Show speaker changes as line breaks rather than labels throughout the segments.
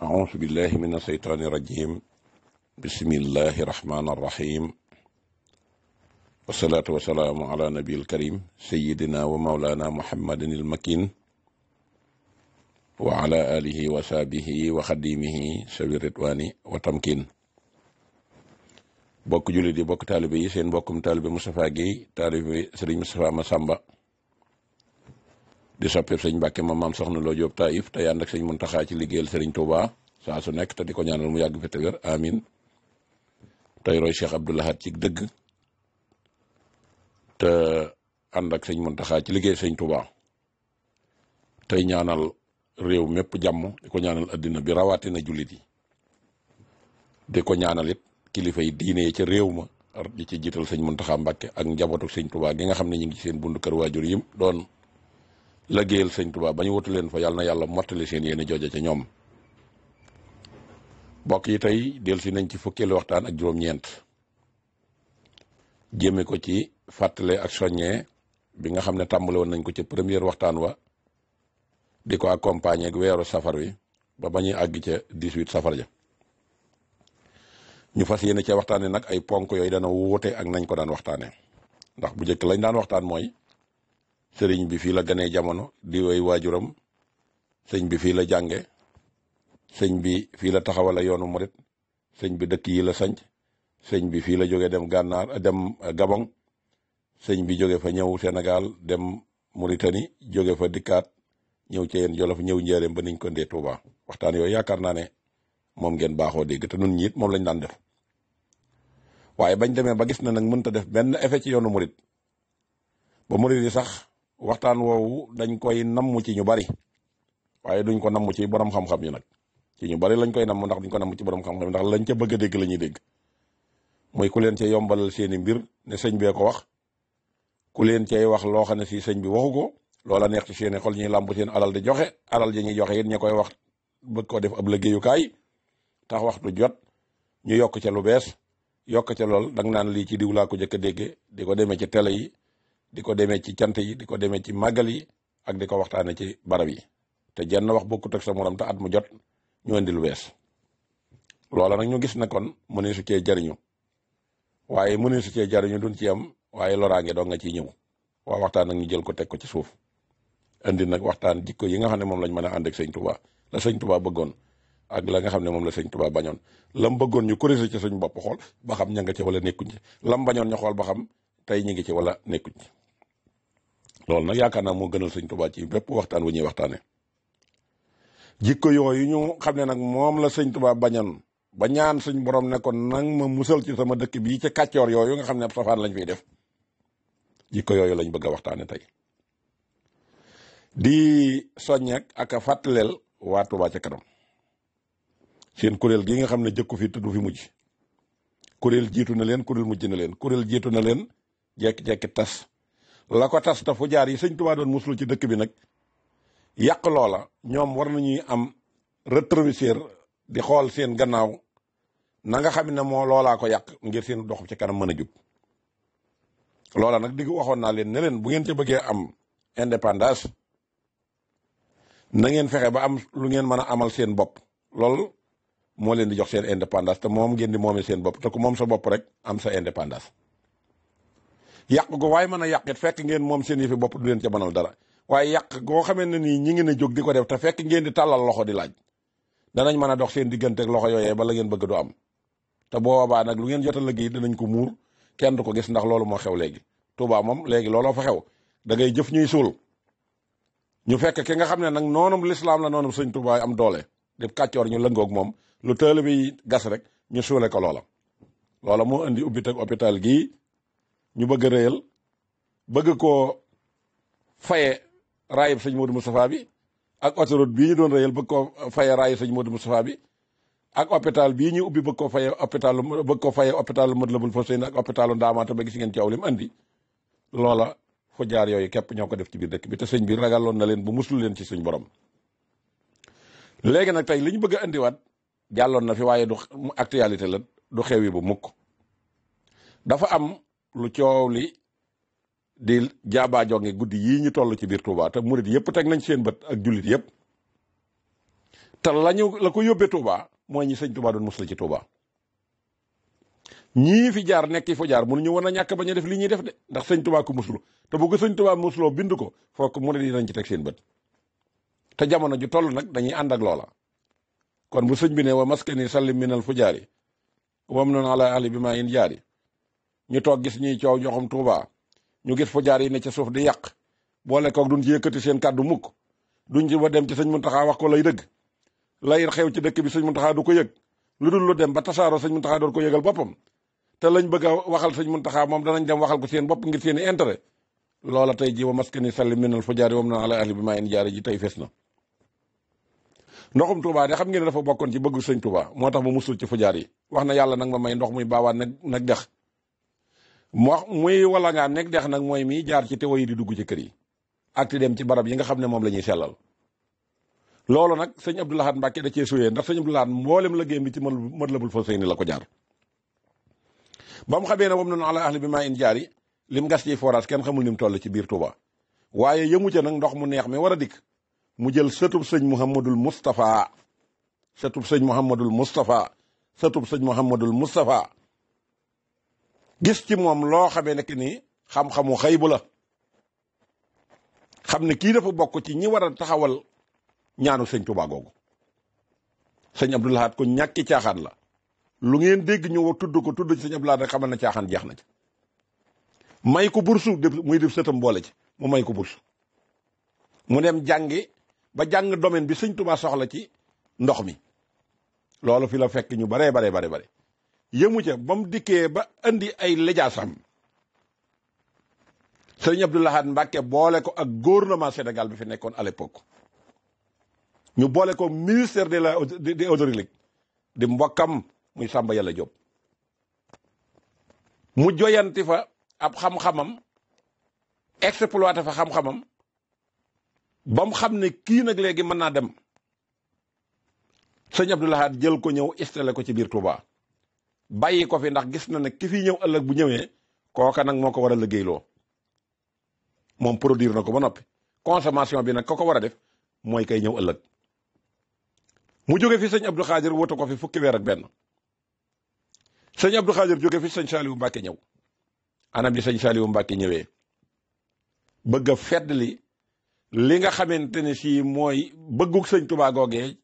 أعوذ بالله من الشيطان الرجيم بسم الله الرحمن الرحيم والصلاة والسلام على نبي الكريم سيدنا ومولانا محمد المكين وعلى آله وصحبه وخديمه سوي الرضوان وتمكين bokk jullit yi bokk taalibe yi seen bokkum taalibe Moustapha Guèye taalibe Serigne Moustapha Massamba di soppeeb sëñ Mbàkke ma maam soxna Lo Jóob Taïf te ànd ak sëñ Muntaxa ci liggéeyal Serigne Touba saa su nekk te di ko ñaanal mu yàgg fi te wér amin tey roy Cheikh Abdou Lahad ci dëgg te ànd ak sëñ Muntaxa ci liggéey sëñ Touba tey ñaanal réew mépp jàmm di ko ñaanal addina bi rawatina jullit yi di ko ñaanal it kilifa yi diine yi ca réew ma di ci jiital sëñ Muntaxa Mbàkke ak njabootu sëñ Touba gi nga xam ne ñu ngi ci seen bundu kër waajur yim doon liggéeyal sëñ Touba ba ñu wutu leen fa yàlla na yàlla mottali seen yéene jooja ca ñoom bokk yi tey dellusi nañ ci fukkeelu waxtaan ak juróom-ñeent jéeme ko ci fàttale ak soññee bi nga xam ne tàmbale woon nañ ko ci première waxtaan wa di ko accompagner ak weeru safar wi ba ñuy àgg ca 18 safar ja ñu fas yéene ca waxtaane nag ay ponk yooyu dana wuute ak nañ ko daan waxtaane ndax bu njëkk lañ daan waxtaan mooy sëriñ bi fii la ganee jamono di woy waajuram sëñ bi fii la jànge sëñ bi fii la taxawala yoonu murit sëñ bi dëkk yi la sanc sëñ bi fii la jóge dem gànnaar dem Gabon sëñ bi jóge fa ñëw Sénégal dem Mauritanie jóge fa dikkaat ñëw ci yéen Jolof ñëw njëreem ba niñ ko ndee Touba waxtaan yooyu yaakaar naa ne moom ngeen baaxoo dégg te nun ñiit moom lañ daan def waaye bañ demee ba gis na nag mënta def benn effet ci yoonu murit ba murit yi sax waxtaan woowu dañ koy namm ci ñu bari waaye duñ ko namm ci borom xam-xam yi nag ci ñu bari lañ koy namm ndax duñ ko namm ci borom xam-xam yi ndax lañ ca bëgg a dégg la ñuy dégg mooy ku leen cee yombalal seeni mbir ne sëñ bee ko wax ku leen cee wax loo xam ne si sëñ bi waxu ko loola neex ci seeni xol ñuy làmb seen alal di joxe alal ji ñuy joxe it ña koy wax bëgg koo def ab liggéeyukaay tax waxtu jot ñu yokk ca lu bees yokk ca lool danga naan lii ci diw laa ko jëkk a dégge di ko demee ci télé yi di ko demee ci cant yi di ko demee ci màggal yi ak di ko waxtaane ci barab yi te jenn wax bokkut ak sa morom te at mu jot ñu indi lu bees loola nag ñu gis na kon mënee su cee jariñu waaye mënee su cee jariñu duñ ci am waaye loraange doo nga ciy ñëw waa waxtaan nag ñu jël ko teg ko ci suuf indi nag waxtaan jikko yi nga xam ne moom lañ mën a ànd ak sëñ Touba la sëñ Touba bëggoon ak la nga xam ne moom la sëñ Touba bañoon lam bëggoon ñu corrigé ci suñ bopp xool ba xam ña nga ci wala nekkuñ ci lam bañoon ñu xool ba xam tey ñi ngi ci wala nekkuñ ci loolu nag yaakaar naa moo gënal sëñ Touba ci bépp waxtaan wu ñuy waxtaane jikko yooyu ñu xam ne nag moom la sëñ Touba bañoon ba ñaan suñ borom ne ko nang ma musal ci sama dëkk bii ca kàccoor yooyu nga xam ne ab safaan lañ fiy def jikko yooyu lañ bëgg a waxtaane tey di soññeek ak a fàttaleel waa Touba ca kanam seen kuréel gi nga xam ne jëkku fi tudd fi mujj kuréel jiitu na leen kuréel mujj na leen kuréel jiitu na leen jekki-jekki tas la ko tas ta fu jaar yi sëñ Touba doon muslu ci dëkk bi nag yàq loola ñoom war nañuy am rétroviseur di xool seen gannaaw na nga xam ne moo loolaa ko yàq ngir seen dox ci kanam mën a jub loola nag di waxoon naa leen ne leen bu ngeen ca bëggee am indépendance na ngeen fexe ba am lu ngeen mën a amal seen bopp loolu moo leen di jox seen indépendance te moom ngeen di moomee seen bopp te ku moom sa bopp rek am sa indépendance yàq go waaye mën a yàqit fekk ngeen moom seen yëfi bopp du leen ca mënal dara waaye yàq goo xamee ne nii ñi ngi ne jóg di ko def te fekk ngeen di tàllal loxo di laaj danañ mën a dox seen diggante ak loxo yooyee ba la ngeen bëgg du am te boobaa nag lu ngeen jot a liggéey dinañ ko muur kenn du ko gis ndax loolu moo xew léegi Touba moom léegi looloo fa xew da ngay jëf ñuy suul ñu fekk ki nga xam ne nag noonum lislaam la noonum sëñ Touba am doole di kàccoor ñu lëngoog moom lu tëële bi gas rek ñu suule ko loola moo indi ubbi teg hôpital gii ñu bëgg a réyal bëgg koo faye raayib sëñ Modou Moustapha bi ak autoroute bii ñu doon réyal bëgg koo faye raayib sëñ Modou Moustapha bi ak hôpital bii ñu ubbi bëgg koo faye hôpital Matlaboul Fawzayni ak hôpitalu Ndaamaata ba gis ngeen coow li mu andi loola fu jaar yooyu képp ñoo ko def ci biir dëkk bi te sëñ bi ragaloon na leen bu muslu leen ci suñ borom léegi nag tey li ñu bëgg a indiwaat jàlloon na fi waaye du actualité la du xew yi bu mukk dafa am lu coow li di jaabaa jonge guddi yii ñu toll ci biir Touba te murit yëpp teg nañ seen bët ak jullit yëpp te la ko yóbbee Touba mooy ñi sëñ Touba doon musal ci Touba. ñii fi jaar nekk fa jaar mënuñu woon a ñàkk bañ a def li ñuy def de ndax sëñ Touba ko muslu te bu ko sëñ Touba musloo bind ko foog mu ne dinañ ci teg seen bët te jamono ju toll nag dañuy ànd ak loola. kon bu sëñ bi ne wa maskani sallim minal fujaari wam noon ala ahli bi maa in jaari ñu toog gis ñuy coow ñoxum Touba ñu gis fujaar yi ne ca suuf di yàq boole koog duñ ci yëkkati seen kàddu mukk duñ ci ba dem ci sëñ Muntaxa wax ko lay dëgg lay xew ci dëkk bi sëñ Muntaxa du ko yëg lu dul lu dem ba tasaaroo sëñ Muntaxa doon ko yëgal boppam te lañ bëgg a waxal sëñ Muntaxa moom danañ dem waxal ko seen bopp ngir seen i intérêt loola tey ji wa maskani sallim minal fujaari wam noon ala ahli bi maa in jaari ji tey fees na. ndoxum Touba de xam ngeen ne dafa bokkoon ci bëggu sëñ Touba moo tax mu musul ci fujaar yi wax na yàlla nag ma may ndox muy baawaan nag dex muy wala ngaa nekk dex nag mooy mi jaar ci tewo yi di dugg ci kër yi ak di dem ci barab yi nga xam ne moom la ñuy sellal. loolu nag sëñ Abdou Lahad Mbacke da cee suyee ndax sëñ Abdou Lahad mboolem la géem bi ci Matlabul Fawzayni la ko jaar ba mu xamee ne moom noonu ala ahli bi maa in jaar yi lim gas ci forage kenn xamul ni mu toll ci biir Touba waaye yëmu ca nag ndox mu neex mi war a dikk mu jël sëtub sëñ Mouhamadul Moustapha sëtub sëñ Mouhamadul Moustapha gis ci moom loo xamee nekk ni xam-xamu xëybu la xam ne kii dafa bokk ci ñi war a taxawal ñaanu sëñ Touba googu. sëñ Abdou Lahad ko ñàkki caaxaan la lu ngeen dégg ñu tudd ci sëñ Abdou Lahad rek xamal na caaxaan jeex na ci may ko bursu muy def sëtam boole ci mu may ko bursu mu dem jàngi ba jàng domaine bi sëñ Touba soxla ci ndox mi loolu fi la fekk ñu bare yëmu ca ba mu dikkee ba indi ay lijaasam sëñ Abdou Lahad Mbacke boole ko ak gouvernement Sénégal bi fi nekkoon à l'époque ñu boole ko ministère de l'hydraulique di mbokkam muy Samba Yàlla Diop mu joyanti fa ab xam-xamam exploité fa xam-xamam ba mu xam ne kii nag léegi mën naa dem sëñ Abdou Lahad jël ko ñëw installé ko ci biir Touba bàyyi ko fi ndax gis na ne ki fi ñëw ëllëg bu ñëwee kooka nag moo ko war a liggéeyloo moom produire na ko ba noppi consommation bi nag ko war a def mooy kay ñëw ëllëg mu jóge fi sëñ Abdou Khadir wutu ko fi fukki weer ak benn sëñ Abdou Khadir jóge fi sëñ Saliou Mbacke ñëw anam bi sëñ Saliou Mbacke ñëwee bëgg a feddli li nga xamante ne si mooy bëggug sëñ Touba googee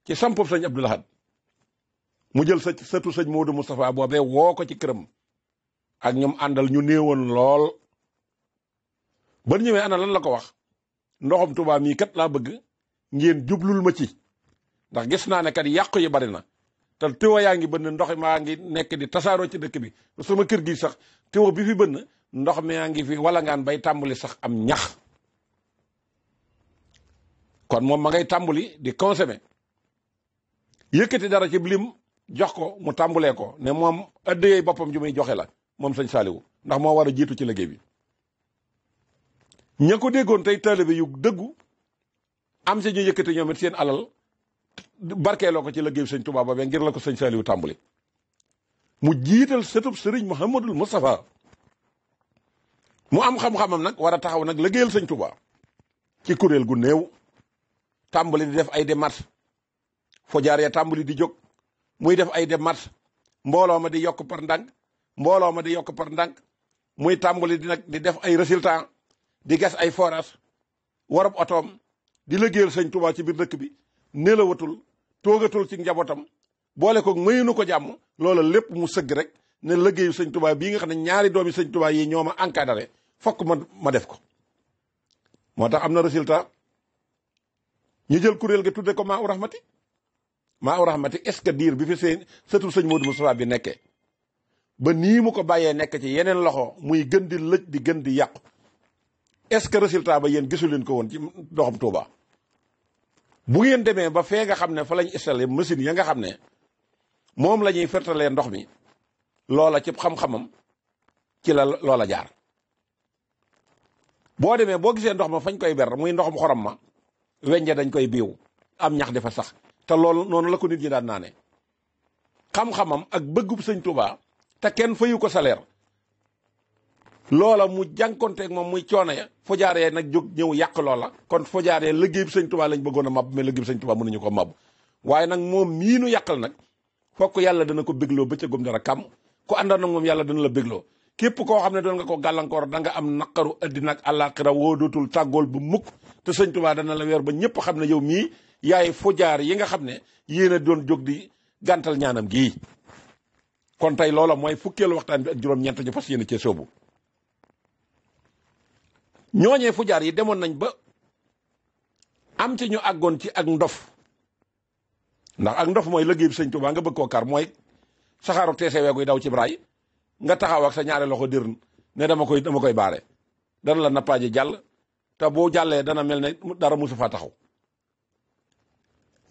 ci sampub sëñ Abdou Lahad mu jël sëtu sëñ Modou Moustapha boobee woo ko ci këram ak ñoom àndal ñu néewoon lool ba ñëwee ana lan la ko wax ndoxam Touba mii kat laa bëgg ngeen jublul ma ci ndax gis naa ne kat yàqu yi bari na te tiwo yaa ngi bënn ndox maa ngi nekk di tasaaroo ci dëkk bi sama kër gi sax tiwo bi fi bënn ndox mi yaa ngi fi wala ngaan bay tàmbali sax am ñax kon moom ma ngay tàmbali di consommer yëkkati dara ci lim jox ko mu tàmbulee ko ne moom addiyee boppam ju muy joxe la moom sëñ Saliou ndax moo war a jiitu ci liggéey bi ña ko déggoon tey taalibe yu dëggu am si ñu yëkkati ñoom it seen alal barkeeloo ko ci liggéey sëñ Touba ba ngir la ko sëñ Saliou tàmbali mu jiital sëtub sëriñ Mouhamadul Moustapha mu am xam-xamam nag war a taxaw nag liggéeyal sëñ Touba ci kuréel gu néew tàmbali di def ay démarches fo jaaree tàmbali di jóg muy def ay démarches mbooloo ma di yokk par ndànk muy tàmbali di def ay résultats di gas ay forage warab otoom di liggéeyal sëñ Touba ci biir dëkk bi nelawatul toogatul ci njabootam boole ko mayunu ko jàmm loola lépp mu sëgg rek ne liggéeyu sëñ Touba bii nga xam ne ñaari doomi sëñ Touba yi ñoo ma encadré fokk ma def ko moo tax am na résultat ñu jël kuréel ga tudde ko maa u rahmati est-ce que diir bi fi seen sëtu sëñ Modou Moustapha bi nekkee ba nii mu ko bàyyee nekk ci yeneen loxo muy gën di lëj di gën di yàqu est-ce que résultat ba yéen gisu leen ko woon ci ndoxam Touba bu ngeen demee ba fee nga xam ne fa lañ installé machine ya nga xam ne moom la ñuy fertalee ndox mi loola ci xam-xamam ci la loola jaar boo demee boo gisee ndox ma fañ koy ber muy ndoxum xorom ma weññe dañ koy biiw am ñax dafa sax te loolu noonu la ko nit ñi daan naane xam-xamam ak bëggub sëñ Touba te kenn fayu ko salaire loola mu jànkonteeg moom muy coono ya fo jaaree nag jóg ñëw yàq loola kon fo jaaree liggéey bi sëñ Touba lañ bëggoon a mab mais liggéey bi sëñ Touba mënuñu ko mab waaye nag moom mii nu yàqal nag fokk yàlla dana ko bégloo bëccëgum dara kam ku àndoon nag moom yàlla dana la bégloo képp koo xam ne doon nga ko gàllankoor da nga am naqaru addina ak àllaaxira woo dootul tàggool bu mukk te sëñ Tuubaa dana la weer ba ñëpp xam ne yow mii yaay fujaar yi nga xam ne yéen a doon jóg di gàntal ñaanam gii. kon tey loola mooy fukkeelu waxtaan bi ak juróom-ñeent ñu fas yéene cee soobu ñooñee fujaar yi demoon nañ ba am ci ñu àggoon ci ak ndof ndax ak ndof mooy liggéey bi sëñ Tuubaa nga bëgg koo kar mooy saxaaru TCW guy daw ci braay nga taxaw ak sa ñaari loxo dërn ne dama koy baare dana la nappaaje jàll te boo jàllee dana mel ne dara musu faa taxaw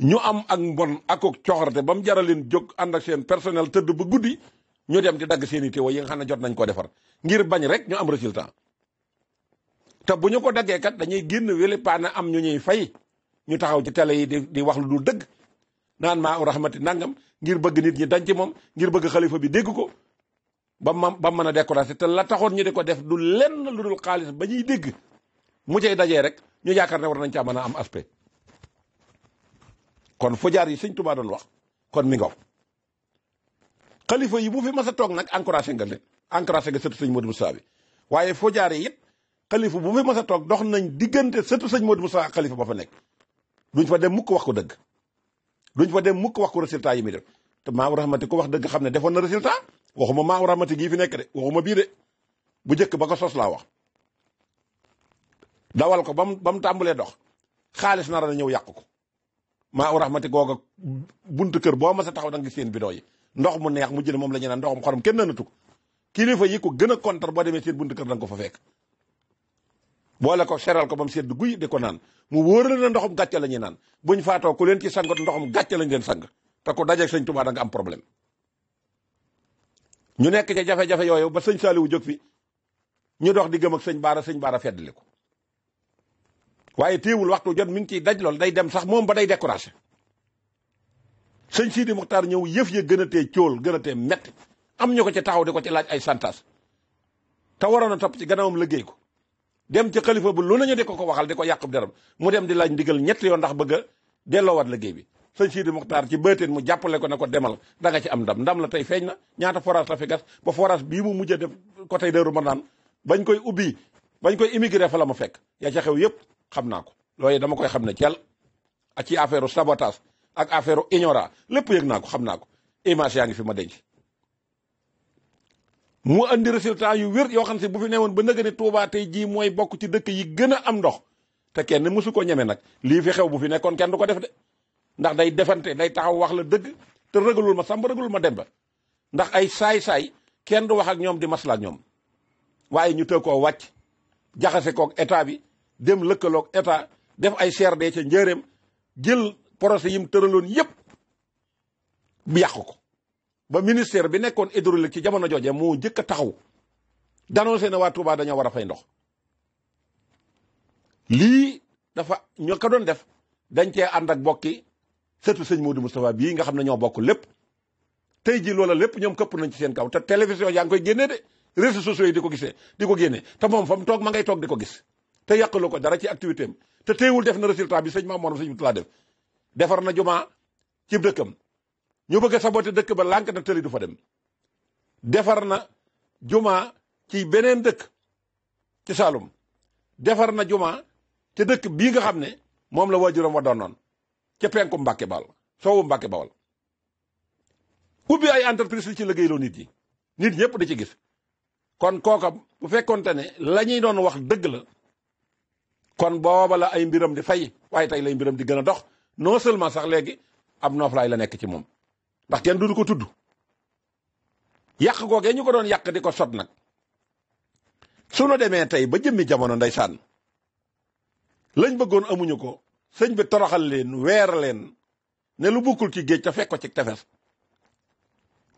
ñu am ak mbon ak coxorte ba mu jaral leen jóg ànd ak seen personnel tëdd ba guddi ñu dem di dagg seen i teewa yi nga xam ne jot nañ ko defar ngir bañ rek ñu am résultat te bu ñu ko daggee kat dañuy génn wele paane am ñu ñuy fay ñu taxaw ci télé yi di wax lu dul dëgg naan maa rahmati nangam ngir bëgg nit ñi dañ ci moom ngir bëgg xalifa bi dégg ko ba mën a découragé te la taxoon ñu di ko def du lenn lu dul xaalis ba ñuy dégg mu cay dajee rek ñu yaakaar ne war nañ caa mën a am aspect kon fujaar yi sëñ Tuubaa doon wax kon mi ngaw xalifa yi bu fi mas a toog nag encouragé nga leen encouragé nga sëtu sëñ Modou Moussa bi waaye fujaar yi it xalifa bu fi mas a toog dox nañ diggante sëtu sëñ Modou Moussa ak xalifa ba fa nekk duñ fa dem mukk wax ko dëgg duñ fa dem mukk wax ko résultat yi muy def te maa rahmati ko wax dëgg xam ne defoon na résultat waxuma maa rahmati gii fi nekk de waxuma bii de bu njëkk ba ko sos laa wax dawal ko ba mu tàmbalee dox xaalis nar na ñëw yàq ko maa rahmati googa buntu kër boo ma sa taxaw da nga gis seen bidon yi ndox mu neex mu jëne moom la ñu naan ndoxum xorom kenn naanatu ko kilifa yi ko gën a kontar boo demee seen buntu kër da nga ko fa fekk boole ko seral ko ba mu sedd guy di ko naan mu wóorale na ndoxum gàcce la ñuy naan buñ faatoo ku leen ci sangot ndoxum gàcce lañ leen sang te ku dajeeg sëñ Tuubaa da nga am problème ñu nekk ca jafe-jafe yooyu ba sëñ Saaliwu jóg fi ñu dox di gëm ak sëñ Baara feddali ko waaye téewul waxtu jot mi ngi ciy daj lool day dem sax moom ba day découragé sëñ Sidi Muxtaar ñëw yëf ya gën a tee cóol gën a tee metti am ñu ko ci taxaw di ko ci laaj ay santas te waroon a topp ci gannaawam liggéey ko dem ci xalifa bu lu nañu di ko waxal di ko yàqub deram mu dem di laaj ndigal ñett yoon ndax bëgg a delloowaat liggéey bi sëñ Sidi Muxtaar ci bëteen mu jàppale ko ne ko demal da nga ci am ndam la tey feeñ na ñaata forage la fi gas ba forage bii mu mujj a def côté Daaru Marnaan bañ koy ubbi bañ koy immigré fa la ma fekk yaa ca xew yëpp xam naa ko loolu dama koy xam ne cel ak ci affaire sabotage ak affaire ignorant lépp yëg naa ko xam naa ko image yaa ngi fi ma denc mu andi résultat yu wér yoo xam ne si bu fi newoon ba nëga ne Touba tey jii mooy bokk ci dëkk yi gën a am ndox te kenn mësu ko ñeme nag lii fi xew bu fi nekkoon kenn du ko def de ndax day defante day taxaw wax la dëgg te ragalul ma Samba ragalul ma Demba ndax ay saay-saay kenn du wax ak ñoom di masla ak ñoom waaye ñu tëg koo wàcc jaxase kook état bi dem lëkkaloog état def ay CRD ca njëreem jël projet yi mu tëraloon yépp bi yàq ko ba ministère bi nekkoon hydraulique ci jamono jooje moo njëkk a taxaw d'annoncer ne waa Touba dañoo war a fay ndox lii dafa ñoo ko doon def dañ cee ànd ak bokki surtout sëñ Modou Moustapha bii nga xam ne ñoo bokk lépp tey ji loola lépp ñoom këpp nañ ci seen kaw te télévision yaa ngi koy génnee de réseaux sociaux yi di ko gisee di ko génnee te moom fa mu toog ma ngay toog di ko gis te yàqaloo ko dara ci activité am te teewul def na résultat bi sëñ Mamour sëñ Mutula def defar na jumaa ci dëkkam ñu bëgg a saboté dëkk ba lànk na tëli du fa dem defar na jumaa ci beneen dëkk ci Saalum defar na jumaa ci dëkk bii nga xam ne moom la waajuram wa doonoon ca penku Mbàkke Bawal soowu Mbàkke Bawal ubbi ay entreprise li ci liggéeyloo nit yi nit ñëpp da ci gis kon kooka bu fekkonte ne la ñuy doon wax dëgg la kon booba la ay mbiram di fay waaye tey lay mbiram di gën a dox non seulement sax léegi ab nooflaay la nekk ci moom ndax kenn du ko tudd yàq googee ñu ko doon yàq di ko sot nag su nu demee tey ba jëmmi jamono ndeysaan lañ bëggoon amuñu ko sëñ bi toroxal leen weer leen ne lu bukkul ci géej te fekk ko ci tefes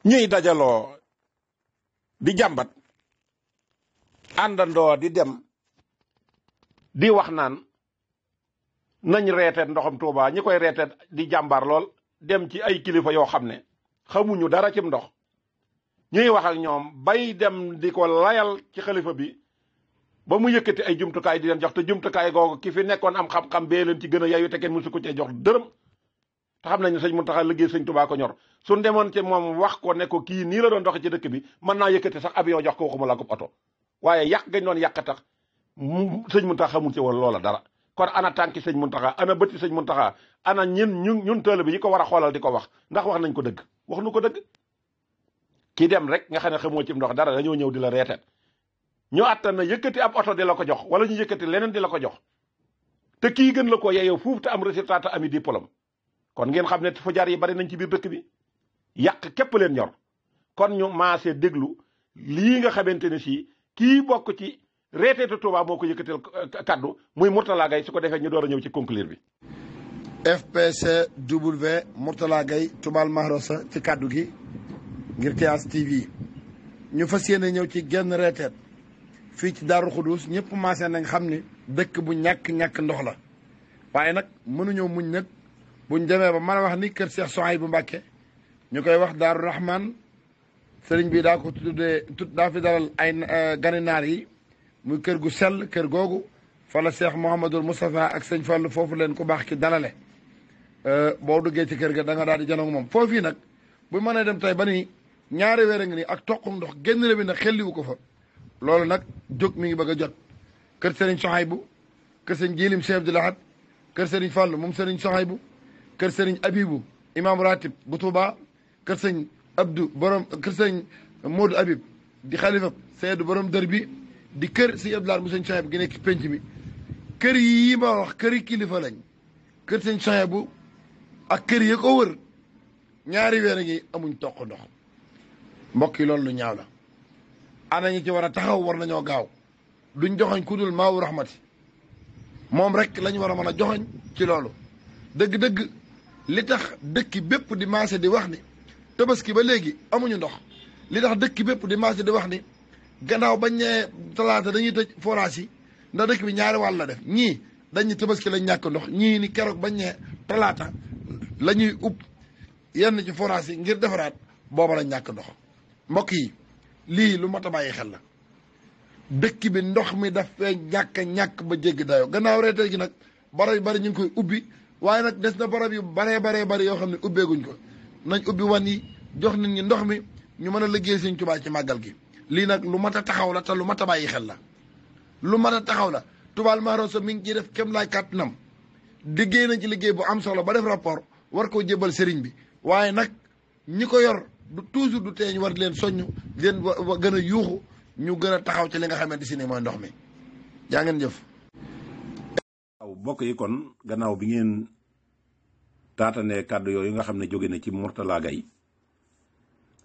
ñuy dajaloo di jàmbat àndandoo di dem di wax naan nañ reeteet ndoxam Tuuba ñi koy reeteet di jàmbaar lool dem ci ay kilifa yoo xam ne xamuñu dara cim ndox ñuy wax ak ñoom bay dem di ko layal ci xalifa bi ba mu yëkkati ay jumtukaay di leen jox te jumtukaay googu ki fi nekkoon am xam-xam bee leen ci gën a yayu te kenn mësu ko cee jox dërëm te xam nañ ne sëñ Muntaxa liggéey sëñ Tuubaa ko ñor suñ demoon ci moom wax ko ne ko kii nii la doon doxe ci dëkk bi mën naa yëkkati sax avion jox ko waxuma la ko oto waaye yàq gañ doon yàq tax sëñ Muntaxa xamul ci woon loola dara. kon ana tànki sëñ Muntaxa ana bëtti sëñ Muntaxa ana ñun tëll bi yi ko war a xoolal di ko wax ndax wax nañ ko dëgg wax nu ko dëgg. ki dem rek nga xam ne xamoo ci ndox dara dañoo ñëw di la reeteet ñu àttan na yëkkati ab oto di la ko jox wala ñu yëkkati leneen di la ko jox te kii gën la ko yeyoo fuuf te am résultat te ami diplôme kon ngeen xam ne fu jaar yi bari nañ ci biir dëkk bi yàq képp leen ñor kon ñu maasee déglu lii nga xamante ne si kii bokk ci reeteetu Touba moo ko yëkkatil kaddu muy Mourtala Gaye su ko defee ñu door a ñëw ci conclure bi.
FPCW Mourtala Gaye Touba Mahrosa ci kaddu gi ngir TH TV ñu fas yéene ñëw ci genn reeteet fii ci Daaru Xuduus ñëpp maasee nañ xam ni dëkk bu ñàkk ndox la waaye nag mënuñoo muñ nag buñ demee ba mën a wax ni kër Cheikh Souhaïbou Mbacké ñu koy wax Daaru Rahman sëriñ bi daa ko tuddee daa fi dalal ay gani naar yi muy kër gu sell kër googu fa la Cheikh Mouhamadul Moustapha ak sëñ Fall foofu leen ku baax ki dalale boo duggee ci kër ga da nga daal di janoog moom foofii nag bu mënee dem tey ba ni ñaari weer a ngi nii ak toqum ndox génn la bi nag xelliwu ko fa loolu nag jóg mi ngi bëgg a jot kër Serigne Souhaïbou kër Serigne Jilim Cheikh Abdoul Ahad kër Serigne Fall moom Serigne Souhaïbou kër Serigne Abibou imam ratib bu Touba kër Serigne Abdou borom kër Serigne Modou Habib di xalifa Seydou borom dër bi di kër Serigne Abdoul Ahad mu Serigne Souhaïbou gi nekk ci penc mi kër yi ma wax këri kilifa lañ kër Serigne Souhaïbou ak kër yi ko wër ñaari weer a ngi amuñ toq ndox mbokk yi loolu lu ñaaw la ana ñi ci war a taxaw war nañoo gaaw duñ joxoñ ku dul maawu rahmati moom rek lañ war a mën a joxoñ ci loolu dëgg-dëgg li tax dëkki bépp di maase di wax ni tabaski ba léegi amuñu ndox li tax dëkki bépp di maase di wax ni gannaaw bañ ñee talaata dañuy tëj forage yi ndax dëkk bi ñaari wàll la def ñii dañ ni tabaski lañ ñàkk ndox ñii ni keroog bañ ñee talaata la ñuy ub yenn ci forage yi ngir defaraat booba lañ ñàkk ndox mbokk yi lii lu mat a bàyyi xel la dëkk bi ndox mi daf fee ñàkk ba jéggi dayoo gannaaw reete gi nag barab yu bari ñu ngi koy ubbi waaye nag des na barab yu baree bari yoo xam ne ubbeeguñ ko nañ ubbi wan yi jox nit ñi ndox mi ñu mën a liggéey Sëñ Tuubaa ci màggal gi lii nag lu mat a taxaw la te lu mat a bàyyi xel la lu mat a taxaw la Touba Mahrosa mi ngi ciy def kem laay kàttanam liggéey nañ ci liggéey bu am solo ba def rapport war koo jébal sëriñ bi waaye nag ñi ko yor du toujours du tee ñu war di leen soññ di leen gën a yuuxu ñu gën a taxaw ci li nga xamante si ne mooy ndox mi yaa ngeen jëf.
waaw mbokk yi kon gannaaw bi ngeen taatanee kàddu yooyu nga xam ne jóge na ci Mourtala Gaye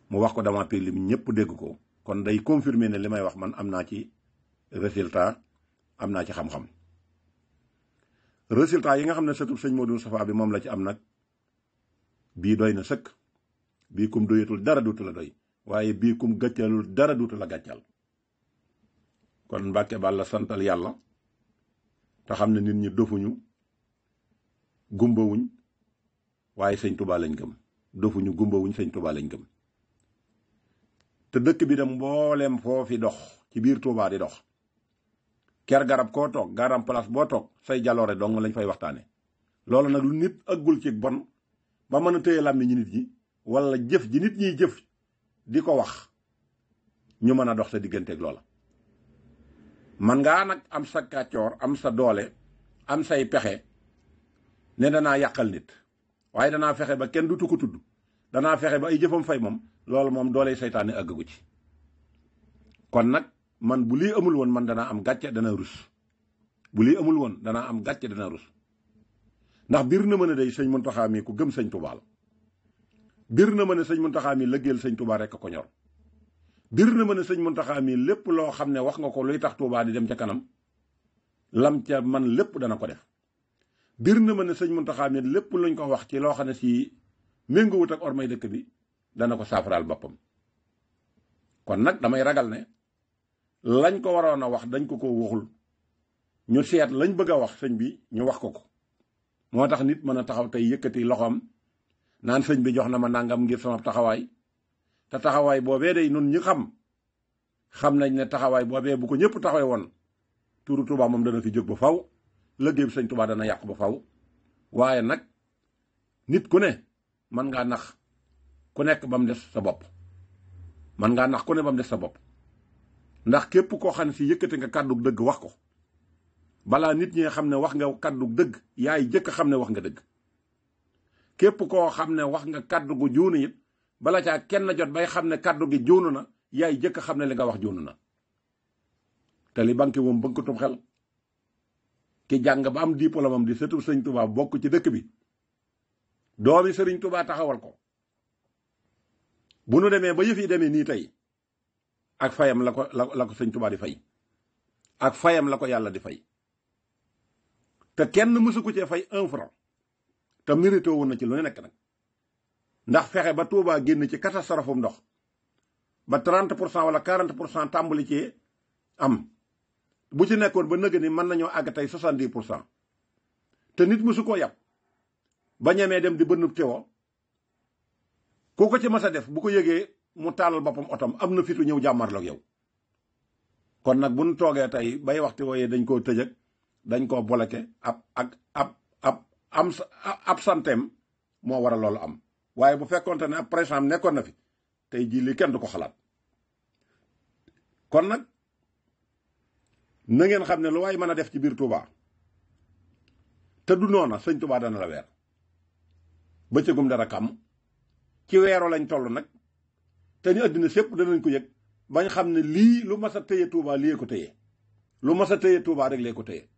mu wax ko dama pir lim ñëpp dégg ko kon day confirmer ne li may wax man am naa ci résultat am naa ci xam-xam résultat yi nga xam ne sëtub sëñ Modou Moustapha bi moom la ci am nag bii doy na sëkk bii kum doyatul dara duutu la doy waaye bii kum gàccalul dara duutu la gàccal kon Mbàkke Bàlla santal yàlla te xam ne nit ñi dofuñu gumbawuñ waaye sëñ Tuubaa lañ gëm dofuñu gumbawuñ sëñ Tuubaa lañ gëm te dëkk bi dem mbooleem foofi dox ci biir Tuubaa di dox ker garab koo toog garam place boo toog say jaloore dong lañ fay waxtaane loolu nag lu nit ëggul ci bon ba mën a téye làmmiñ ñi nit ñi wala jëf ji nit ñiy jëf di ko wax ñu mën a dox sa digganteeg loola man ngaa nag am sa kàccoor am sa doole am say pexe ne danaa yàqal nit waaye danaa fexe ba kenn du ko tudd danaa fexe ba ay jëfam fay moom loolu moom doole seytaane àggagu ci kon nag man bu lii amul woon man danaa am gàcce dana rus bu lii amul woon danaa am gàcce dana rus ndax biir na ma ne day sëñ Muntaxa mi ku gëm sëñ Tuubaa la biir na ma ne sëñ Muntaxa mi lëggeel sëñ Tuubaa rek ko ñor biir na ma ne sëñ Muntaxa mi lépp loo xam ne wax nga ko luy tax Tuubaa di dem ca kanam lam ca man lépp dana ko def biir na ma ne sëñ Muntaxa mi lépp luñ ko wax ci loo xam ne si méngoowut ak ormay dëkk bi dana ko saafaraal boppam kon nag damay ragal ne lañ ko waroon a wax dañ ko waxul ñu seet lañ bëgg a wax sëñ bi ñu wax ko moo tax nit mën a taxaw tey yëkkati loxoom naan sëñ bi jox na ma nangam ngir sama taxawaay te taxawaay boobee day nun ñu xam nañ ne taxawaay boobee bu ko ñëpp taxawee woon turu Tuubaa moom dana fi jóg ba faw liggéey bi sëñ Tuubaa dana yàqu ba faw waaye nag nit ku ne mën ngaa nax ku nekk ba mu des sa bopp mën ngaa nax ku ne ba mu des sa bopp ndax képp koo xam ne si yëkkati nga kàddu dëgg wax ko balaa nit ñi xam ne wax nga kàddu dëgg yaay jëkk xam ne wax nga dëgg képp koo xam ne wax nga kàddu gu juunu it bala caa kenn jot bay xam ne kàddu gi juunu na yaay jëkk xam ne li nga wax juunu na te li banque moom bënkatum xel ki jàng ba am diplôme am di sëtu sëñ Touba bokk ci dëkk bi doomi sëriñ Touba taxawal ko bu nu demee ba yëf yi demee nii tey ak fayam la ko sëñ Touba di fay ak fayam la ko yàlla di fay te kenn mësu ko cee fay 1 franc te mérité woon na ci lu ne nekk nag ndax fexe ba Touba génn ci catastrophe ndox ba 30% wala 40% tàmbali ci am bu ci nekkoon ba nëgë ni mën nañoo àgg tey 70% te nit mësu koo yàpp ba ñemee dem di bënnub teewoo ku ko ci mas a def bu ko yëgee mu taalal boppam otom am na fitu ñëw jàmmarloog yow kon nag bu ñu toogee tey bay waxtu wooyee dañ koo tëjëg dañ koo bloqué ab santeem moo war a loolu am waaye bu fekkoonte ne ab président nekkoon na fi tey jii lii kenn du ko xalaat kon nag na ngeen xam ne lu waay mën a def ci biir Touba te du noona sëñ Touba dana la weer bëccëgum dara kam ci weeroo lañ toll nag te ñu àddina sépp danañ ko yëg bañ xam ne lii lu mas a téye Touba lii ko téye lu mas a téye Touba rek lee ko téye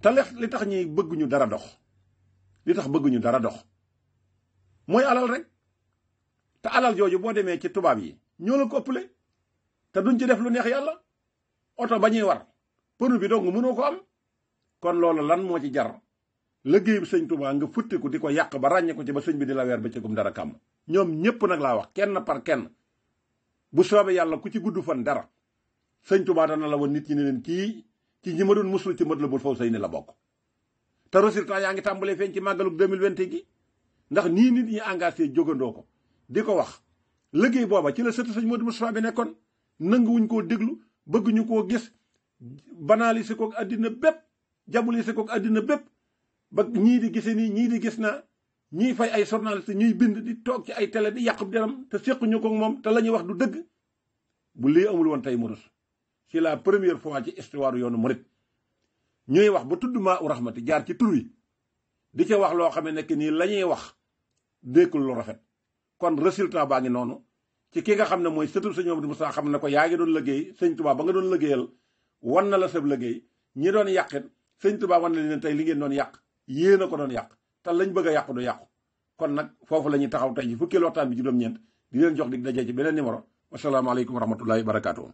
te li tax ñi bëgguñu dara dox li tax bëgguñu dara dox mooy alal rek te alal jooju boo demee ci tubaab yi ñoo la ko ëppale te duñ ci def lu neex yàlla oto ba ñuy war pënu bi dong mënoo ko am kon loolu lan moo ci jar liggéey bi sëñ Touba nga futtiku di ko yàq ba ràññee ko ci ba sëñ bi di la weer ba cëgum dara kàmm ñoom ñépp nag laa wax kenn par kenn bu soobee yàlla ku ci gudd fan dara sëñ Touba dana la woon nit ñi ne leen kii ci ñi ma doon musul ci mët la bul faw say ni la bokk te résultat yaa ngi tàmbalee feeñ ci màggalug 2020 gi ndax nii nit ñi engagé jógandoo ko di ko wax liggéey booba ci la sëtu sëñ Modou Moustapha bi nekkoon nanguwuñ koo déglu bëgguñu koo gis banaliser kook àddina bépp jabulise kook àddina bépp ba ñii di gise nii ñii di gis na ñii fay ay journaliste ñuy bind di toog ci ay télé di yàqub deram te séquñu ko moom te la ñuy wax du dëgg bu lii amul woon tey mu rus c'est la première fois ci histoire yoonu murit ñuy wax ba tudd maa u rahmati jaar ci tur wi di ca wax loo xam ne nekk nii la ñuy wax dékkul lu rafet kon résultat baa ngi noonu ci ki nga xam ne mooy sëtul sëñ Mamadou Moussa xam ne ko yaa ngi doon liggéey sëñ Touba ba nga doon liggéeyal wan na la sab liggéey ñi doon yàqit sëñ Touba wan na leen tey li ngeen doon yàq yéen a ko doon yàq te lañ bëgg a yàqu du yàqu kon nag foofu la ñuy taxaw tey ci fukkeelu waxtaan bi juróom-ñeent di leen jox dig daje ci beneen numéro wasalaamaaleykum wa rahmatullahi wa barakaatu.